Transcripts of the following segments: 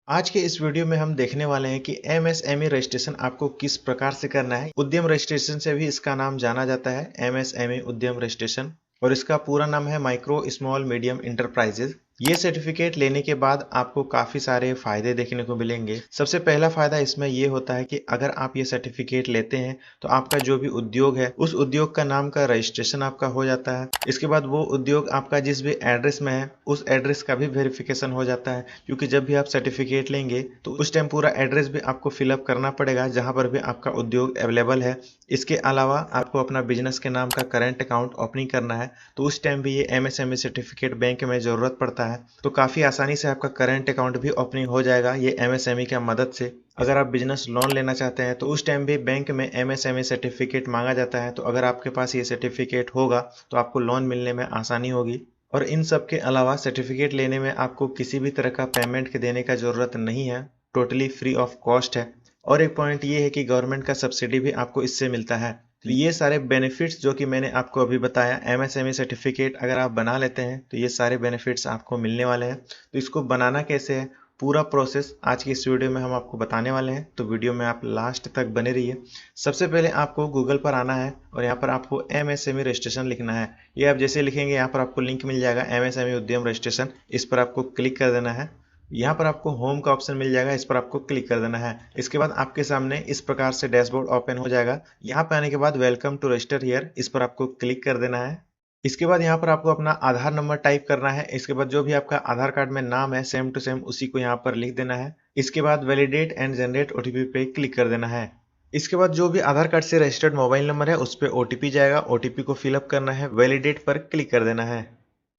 आज के इस वीडियो में हम देखने वाले हैं कि एमएसएमई रजिस्ट्रेशन आपको किस प्रकार से करना है। उद्यम रजिस्ट्रेशन से भी इसका नाम जाना जाता है, एमएसएमई उद्यम रजिस्ट्रेशन, और इसका पूरा नाम है माइक्रो स्मॉल मीडियम इंटरप्राइजेज। ये सर्टिफिकेट लेने के बाद आपको काफी सारे फायदे देखने को मिलेंगे। सबसे पहला फायदा इसमें ये होता है कि अगर आप ये सर्टिफिकेट लेते हैं तो आपका जो भी उद्योग है उस उद्योग का नाम का रजिस्ट्रेशन आपका हो जाता है। इसके बाद वो उद्योग आपका जिस भी एड्रेस में है उस एड्रेस का भी वेरिफिकेशन हो जाता है, क्योंकि जब भी आप सर्टिफिकेट लेंगे तो उस टाइम पूरा एड्रेस भी आपको फिलअप करना पड़ेगा जहां पर भी आपका उद्योग अवेलेबल है। इसके अलावा आपको अपना बिजनेस के नाम का करंट अकाउंट ओपनिंग करना है तो उस टाइम भी ये एमएसएमई सर्टिफिकेट बैंक में जरूरत पड़ता है। तो काफी आसानी से आपका करंट अकाउंट भी ओपनिंग हो जाएगा ये एमएसएमई की मदद से। अगर आप बिजनेस लोन लेना चाहते हैं तो उस टाइम भी बैंक में एमएसएमई सर्टिफिकेट मांगा जाता है, तो अगर आपके पास ये सर्टिफिकेट होगा तो आपको लोन मिलने में आसानी होगी। और इन सब के अलावा सर्टिफिकेट लेने में आपको किसी भी तरह का पेमेंट के देने का जरूरत नहीं है, टोटली फ्री ऑफ कॉस्ट है। और एक पॉइंट ये है कि गवर्नमेंट का सब्सिडी भी आपको इससे मिलता है। तो ये सारे बेनिफिट्स जो कि मैंने आपको अभी बताया, एमएसएमई सर्टिफिकेट अगर आप बना लेते हैं तो ये सारे बेनिफिट्स आपको मिलने वाले हैं। तो इसको बनाना कैसे है, पूरा प्रोसेस आज की इस वीडियो में हम आपको बताने वाले हैं, तो वीडियो में आप लास्ट तक बने रहिए। सबसे पहले आपको गूगल पर आना है और यहाँ पर आपको एमएसएमई रजिस्ट्रेशन लिखना है। ये आप जैसे लिखेंगे यहाँ पर आपको लिंक मिल जाएगा एमएसएमई उद्यम रजिस्ट्रेशन, इस पर आपको क्लिक कर देना है। यहाँ पर आपको होम का ऑप्शन मिल जाएगा, इस पर आपको क्लिक कर देना है। इसके बाद आपके सामने इस प्रकार से डैशबोर्ड ओपन हो जाएगा। यहाँ पे आने के बाद वेलकम टू रजिस्टर हियर, इस पर आपको क्लिक कर देना है। इसके बाद यहाँ पर आपको अपना आधार नंबर टाइप करना है। इसके बाद जो भी आपका आधार कार्ड में नाम है सेम टू सेम उसी को यहाँ पर लिख देना है। इसके बाद वैलिडेट एंड जनरेट ओटीपी पे क्लिक कर देना है। इसके बाद जो भी आधार कार्ड से रजिस्टर्ड मोबाइल नंबर है उस पर ओटीपी जाएगा, ओटीपी को फिलअप करना है, वैलिडेट पर क्लिक कर देना है।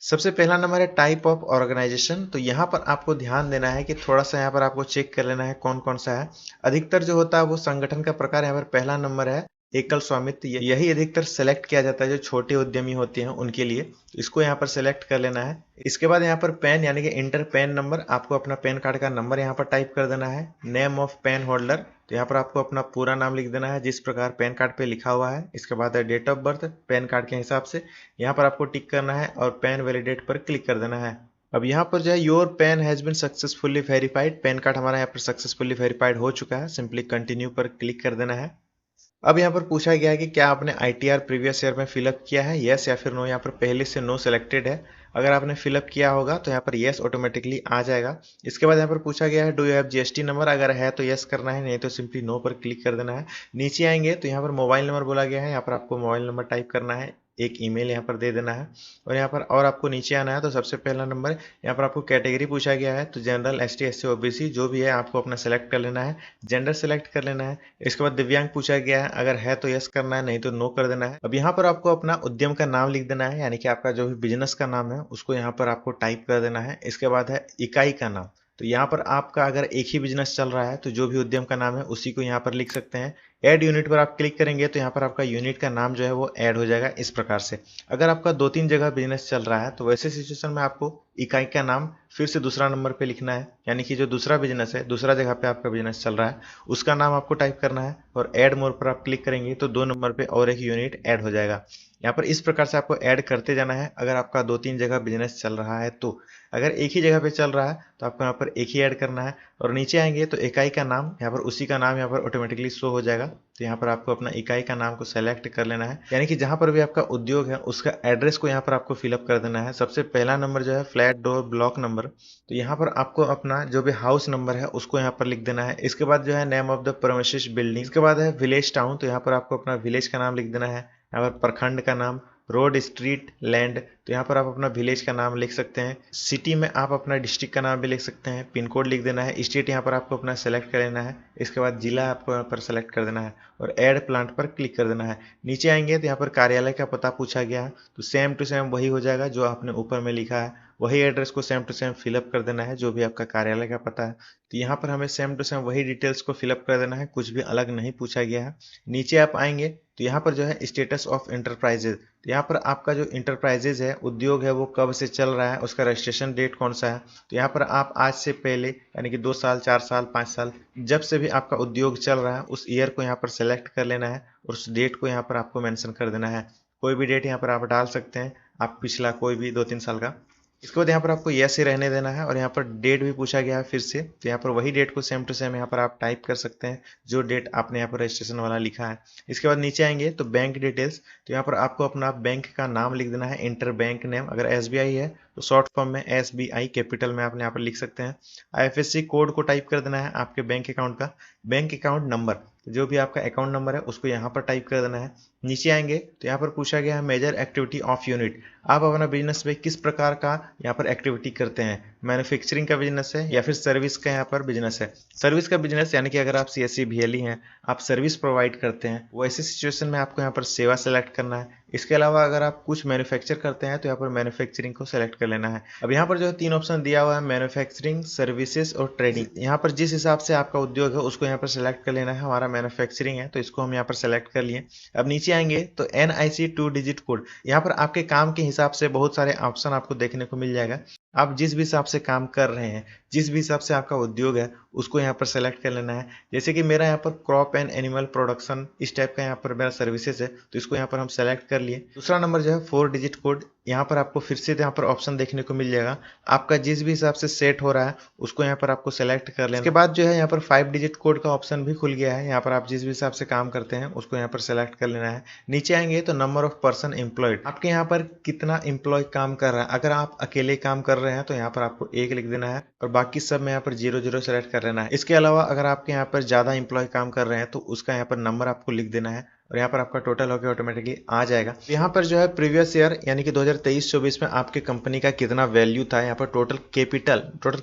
सबसे पहला नंबर है टाइप ऑफ ऑर्गेनाइजेशन, तो यहाँ पर आपको ध्यान देना है कि थोड़ा सा यहाँ पर आपको चेक कर लेना है कौन कौन सा है। अधिकतर जो होता है वो संगठन का प्रकार यहाँ पर पहला नंबर है एकल स्वामित्व, यही अधिकतर सेलेक्ट किया जाता है जो छोटे उद्यमी होते हैं उनके लिए, तो इसको यहाँ पर सेलेक्ट कर लेना है। इसके बाद यहाँ पर पैन यानी कि इंटर पैन नंबर, आपको अपना पैन कार्ड का नंबर यहाँ पर टाइप कर देना है। नेम ऑफ पैन होल्डर, तो यहाँ पर आपको अपना पूरा नाम लिख देना है जिस प्रकार पैन कार्ड पे लिखा हुआ है। इसके बाद है date of birth PAN card के हिसाब से, यहाँ पर आपको टिक करना है और पैन वैलिडेट पर क्लिक कर देना है। अब यहाँ पर जो है your PAN has been successfully verified, PAN card हमारा यहाँ पर सक्सेसफुली वेरीफाइड हो चुका है, सिंपली कंटिन्यू पर क्लिक कर देना है। अब यहाँ पर पूछा गया है कि क्या आपने आईटीआर प्रीवियस ईयर में फिलअप किया है, यस या फिर नो। यहाँ पर पहले से नो सेलेक्टेड है, अगर आपने फिलअप किया होगा तो यहाँ पर यस ऑटोमेटिकली आ जाएगा। इसके बाद यहाँ पर पूछा गया है do you have GST number, अगर है तो यस करना है, नहीं तो सिंपली नो पर क्लिक कर देना है। नीचे आएंगे तो यहाँ पर मोबाइल नंबर बोला गया है, यहाँ पर आपको मोबाइल नंबर टाइप करना है, एक ईमेल यहाँ पर दे देना है। और यहाँ पर और आपको नीचे आना है तो सबसे पहला नंबर यहाँ पर आपको कैटेगरी पूछा गया है, तो जनरल एसटी एससी ओबीसी जो भी है आपको अपना सेलेक्ट कर लेना है, जेंडर सेलेक्ट कर लेना है। इसके बाद दिव्यांग पूछा गया है, अगर है तो यस करना है, नहीं तो नो कर देना है। अब यहाँ पर आपको अपना उद्यम का नाम लिख देना है, यानी कि आपका जो भी बिजनेस का नाम है उसको यहाँ पर आपको टाइप कर देना है। इसके बाद है इकाई का नाम, तो यहाँ पर आपका अगर एक ही बिजनेस चल रहा है तो जो भी उद्यम का नाम है उसी को यहाँ पर लिख सकते हैं। ऐड यूनिट पर आप क्लिक करेंगे तो यहाँ पर आपका यूनिट का नाम जो है वो ऐड हो जाएगा इस प्रकार से। अगर आपका 2-3 जगह बिजनेस चल रहा है तो वैसे सिचुएशन में आपको इकाई का नाम फिर से दूसरा नंबर पे लिखना है, यानी कि जो दूसरा बिजनेस है, दूसरा जगह पे आपका बिजनेस चल रहा है उसका नाम आपको टाइप करना है। और ऐड मोर पर आप क्लिक करेंगे तो 2 नंबर पे और एक यूनिट ऐड हो जाएगा। यहाँ पर इस प्रकार से आपको ऐड करते जाना है अगर आपका 2-3 जगह बिजनेस चल रहा है तो। अगर एक ही जगह पे चल रहा है तो आपको यहाँ पर एक ही ऐड करना है। और नीचे आएंगे तो इकाई का नाम, यहाँ पर उसी का नाम यहाँ पर ऑटोमेटिकली शो हो जाएगा, तो यहाँ पर आपको अपना इकाई का नाम को सेलेक्ट कर लेना है, यानी कि जहाँ पर भी आपका उद्योग है उसका एड्रेस को यहाँ पर आपको फिलअप कर देना है। सबसे पहला नंबर जो है फ्लैट डोर ब्लॉक नंबर, तो यहाँ पर आपको अपना जो भी हाउस नंबर है उसको यहाँ पर लिख देना है। इसके बाद जो है name of the premises building, इसके बाद है विलेज टाउन, तो यहाँ पर आपको अपना विलेज का नाम लिख देना है। यहाँ पर प्रखंड का नाम, रोड स्ट्रीट लैंड, तो यहाँ पर आप अपना विलेज का नाम लिख सकते हैं। सिटी में आप अपना डिस्ट्रिक्ट का नाम भी लिख सकते हैं, पिन कोड लिख देना है। स्टेट यहाँ पर आपको अपना सेलेक्ट कर लेना है। इसके बाद जिला आपको यहाँ पर सेलेक्ट कर देना है और ऐड प्लांट पर क्लिक कर देना है। नीचे आएंगे तो यहाँ पर कार्यालय का पता पूछा गया है, तो सेम टू सेम वही हो जाएगा जो आपने ऊपर में लिखा है, वही एड्रेस को सेम टू सेम फिलअप कर देना है जो भी आपका कार्यालय का पता है। तो यहाँ पर हमें सेम टू सेम वही डिटेल्स को फिलअप कर देना है, कुछ भी अलग नहीं पूछा गया है। नीचे आप आएंगे तो यहाँ पर जो है स्टेटस ऑफ इंटरप्राइजेज, तो यहाँ पर आपका जो इंटरप्राइजेज है, उद्योग है, वो कब से चल रहा है, उसका रजिस्ट्रेशन डेट कौन सा है। तो यहाँ पर आप आज से पहले यानी कि 2 साल 4 साल 5 साल जब से भी आपका उद्योग चल रहा है उस ईयर को यहाँ पर सेलेक्ट कर लेना है और उस डेट को यहाँ पर आपको मेंशन कर देना है। कोई भी डेट यहाँ पर आप डाल सकते हैं, आप पिछला कोई भी 2-3 साल का। इसके बाद यहाँ पर आपको यस ही रहने देना है और यहाँ पर डेट भी पूछा गया है फिर से, तो यहाँ पर वही डेट को सेम टू सेम यहाँ पर आप टाइप कर सकते हैं जो डेट आपने यहाँ पर रजिस्ट्रेशन वाला लिखा है। इसके बाद नीचे आएंगे तो बैंक डिटेल्स, तो यहाँ पर आपको अपना बैंक का नाम लिख देना है, इंटर बैंक नेम। अगर एसबीआई है तो शॉर्ट फॉर्म में एसबीआई कैपिटल में आप यहाँ पर लिख सकते हैं। आईएफएससी कोड को टाइप कर देना है आपके बैंक अकाउंट का। बैंक अकाउंट नंबर, जो भी आपका अकाउंट नंबर है उसको यहाँ पर टाइप कर देना है। नीचे आएंगे तो यहाँ पर पूछा गया है मेजर एक्टिविटी ऑफ यूनिट, आप अपना बिजनेस में किस प्रकार का यहाँ पर एक्टिविटी करते हैं, मैन्युफैक्चरिंग का बिजनेस है या फिर सर्विस का यहाँ पर बिजनेस है। सर्विस का बिजनेस यानी कि अगर आप सीएससी बीएलई हैं, आप सर्विस प्रोवाइड करते हैं, वो ऐसी सिचुएशन में आपको यहाँ पर सेवा सेलेक्ट करना है। इसके अलावा अगर आप कुछ मैन्युफैक्चर करते हैं तो यहाँ पर मैन्युफैक्चरिंग को सेलेक्ट कर लेना है। अब यहाँ पर जो है 3 ऑप्शन दिया हुआ है, मैन्युफैक्चरिंग, सर्विसेज और ट्रेडिंग। यहाँ पर जिस हिसाब से आपका उद्योग है उसको यहाँ पर सेलेक्ट कर लेना है। हमारा मैन्युफैक्चरिंग है तो इसको हम यहाँ पर सेलेक्ट कर लिए। अब नीचे आएंगे तो NIC 2 डिजिट कोड, यहाँ पर आपके काम के हिसाब से बहुत सारे ऑप्शन आपको देखने को मिल जाएगा। आप जिस भी हिसाब से काम कर रहे हैं, जिस भी हिसाब से आपका उद्योग है उसको यहाँ पर सेलेक्ट कर लेना है। जैसे कि मेरा यहाँ पर क्रॉप एंड एनिमल प्रोडक्शन इस टाइप का यहाँ पर मेरा सर्विसेज है तो इसको यहाँ पर हम सेलेक्ट कर लिए। दूसरा नंबर जो है 4 डिजिट कोड, यहाँ पर आपको फिर से यहाँ पर ऑप्शन देखने को मिल जाएगा। आपका जिस भी हिसाब से सेट हो रहा है उसको यहाँ पर आपको सेलेक्ट कर लेना। इसके बाद जो है यहाँ पर 5 डिजिट कोड का ऑप्शन भी खुल गया है। यहाँ पर आप जिस भी हिसाब से काम करते हैं उसको यहाँ पर सेलेक्ट कर लेना है। नीचे आएंगे तो नंबर ऑफ पर्सन एम्प्लॉयड, आपके यहाँ पर कितना एम्प्लॉय काम कर रहा है। अगर आप अकेले काम कर रहे हैं तो यहाँ पर आपको 1 लिख देना है और बाकी सब में यहाँ पर 0 सेलेक्ट कर लेना है। इसके अलावा अगर आपके यहाँ पर ज्यादा एम्प्लॉय काम कर रहे हैं तो उसका यहाँ पर नंबर आपको लिख देना है और यहाँ पर आपका टोटल होकर ऑटोमेटिकली आ जाएगा। यहाँ पर जो है प्रीवियस ईयर यानी कि 2023-24 में आपके कंपनी का कितना वैल्यू था, यहाँ पर टोटल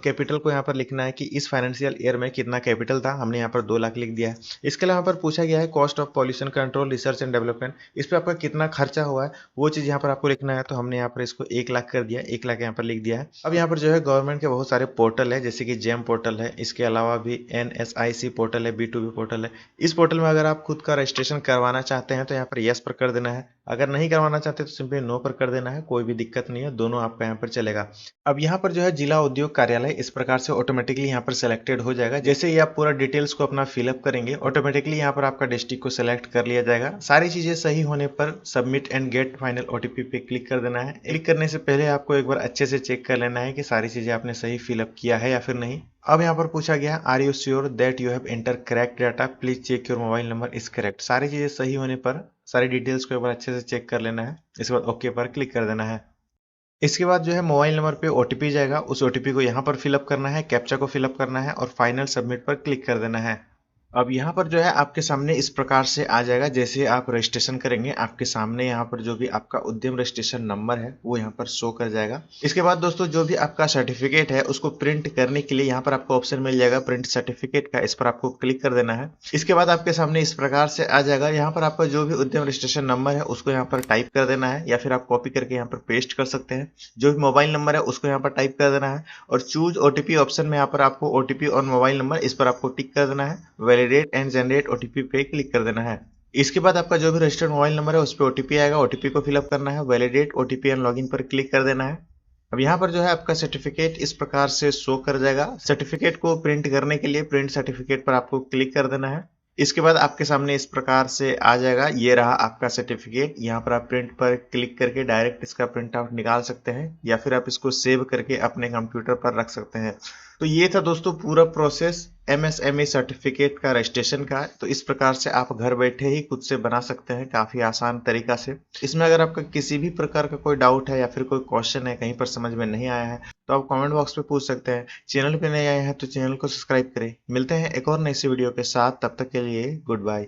कैपिटल को यहाँ पर लिखना है कि इस फाइनेंशियल ईयर में कितना कैपिटल था। हमने यहाँ पर 2 लाख लिख दिया है। इसके अलावा यहाँ पर पूछा गया है cost of pollution control research and development, इस पर आपका कितना खर्चा हुआ है वो चीज यहाँ पर आपको लिखना है। तो हमने यहाँ पर इसको 1 लाख कर दिया, 1 लाख यहाँ पर लिख दिया है। अब यहाँ पर जो है गवर्नमेंट के बहुत सारे पोर्टल है, जैसे कि जेम पोर्टल है, इसके अलावा भी NSIC पोर्टल है, B2B पोर्टल है। इस पोर्टल में अगर आप खुद का रजिस्ट्रेशन करवाना चाहते हैं तो यहाँ पर यस पर कर देना है। अगर नहीं करवाना चाहते तो सिंपली नो पर कर देना है, कोई भी दिक्कत नहीं है, दोनों आपका यहाँ पर चलेगा। अब यहाँ पर जो है जिला उद्योग कार्यालय इस प्रकार से ऑटोमेटिकली यहाँ पर सेलेक्टेड हो जाएगा। जैसे ही आप पूरा डिटेल्स को अपना फिलअप करेंगे ऑटोमेटिकली यहाँ पर आपका डिस्ट्रिक्ट को सिलेक्ट कर लिया जाएगा। सारी चीजें सही होने पर submit and get final OTP पे क्लिक कर देना है। क्लिक करने से पहले आपको एक बार अच्छे से चेक कर लेना है कि सारी चीजें आपने सही फिलअप किया है या फिर नहीं। अब यहाँ पर पूछा गया are you sure that you have enter correct data, please check your mobile number is correct. सारी चीजें सही होने पर सारी डिटेल्स को एक बार अच्छे से चेक कर लेना है। इसके बाद ओके पर क्लिक कर देना है। इसके बाद जो है मोबाइल नंबर पे OTP जाएगा, उस OTP को यहाँ पर फिलअप करना है, कैप्चा को फिलअप करना है और फाइनल सबमिट पर क्लिक कर देना है। अब यहाँ पर जो है आपके सामने इस प्रकार से आ जाएगा। जैसे आप रजिस्ट्रेशन करेंगे आपके सामने यहाँ पर जो भी आपका उद्यम रजिस्ट्रेशन नंबर है वो यहाँ पर शो कर जाएगा। इसके बाद दोस्तों जो भी आपका सर्टिफिकेट है उसको प्रिंट करने के लिए यहाँ पर आपको ऑप्शन मिल जाएगा प्रिंट सर्टिफिकेट का, इस पर आपको क्लिक कर देना है। इसके बाद आपके सामने इस प्रकार से आ जाएगा। यहाँ पर आपका जो भी उद्यम रजिस्ट्रेशन नंबर है उसको यहाँ पर टाइप कर देना है या फिर आप कॉपी करके यहाँ पर पेस्ट कर सकते हैं। जो भी मोबाइल नंबर है उसको यहाँ पर टाइप कर देना है और चूज OTP ऑप्शन में यहाँ पर आपको OTP और मोबाइल नंबर इस पर आपको टिक कर देना है। वैलिडेट एंड जनरेट OTP पे क्लिक कर देना है। इसके बाद आपका जो भी रजिस्टर्ड मोबाइल नंबर है उस पर OTP आएगा, OTP को फिलअप करना है, वैलिडेट OTP एंड लॉगिन पर क्लिक कर देना है। अब यहाँ पर जो है आपका सर्टिफिकेट इस प्रकार से शो कर जाएगा। सर्टिफिकेट को प्रिंट करने के लिए प्रिंट सर्टिफिकेट पर आपको क्लिक कर देना है। इसके बाद आपके सामने इस प्रकार से आ जाएगा, ये रहा आपका सर्टिफिकेट। यहाँ पर आप प्रिंट पर क्लिक करके डायरेक्ट इसका प्रिंट आउट निकाल सकते हैं या फिर आप इसको सेव करके अपने कंप्यूटर पर रख सकते हैं। तो ये था दोस्तों पूरा प्रोसेस MSME सर्टिफिकेट का रजिस्ट्रेशन का। तो इस प्रकार से आप घर बैठे ही खुद से बना सकते हैं काफी आसान तरीका से। इसमें अगर आपका किसी भी प्रकार का कोई डाउट है या फिर कोई क्वेश्चन है, कहीं पर समझ में नहीं आया है तो आप कमेंट बॉक्स पे पूछ सकते हैं। चैनल पे नए आए हैं तो चैनल को सब्सक्राइब करें। मिलते हैं एक और नई सी वीडियो के साथ, तब तक के लिए गुड बाय।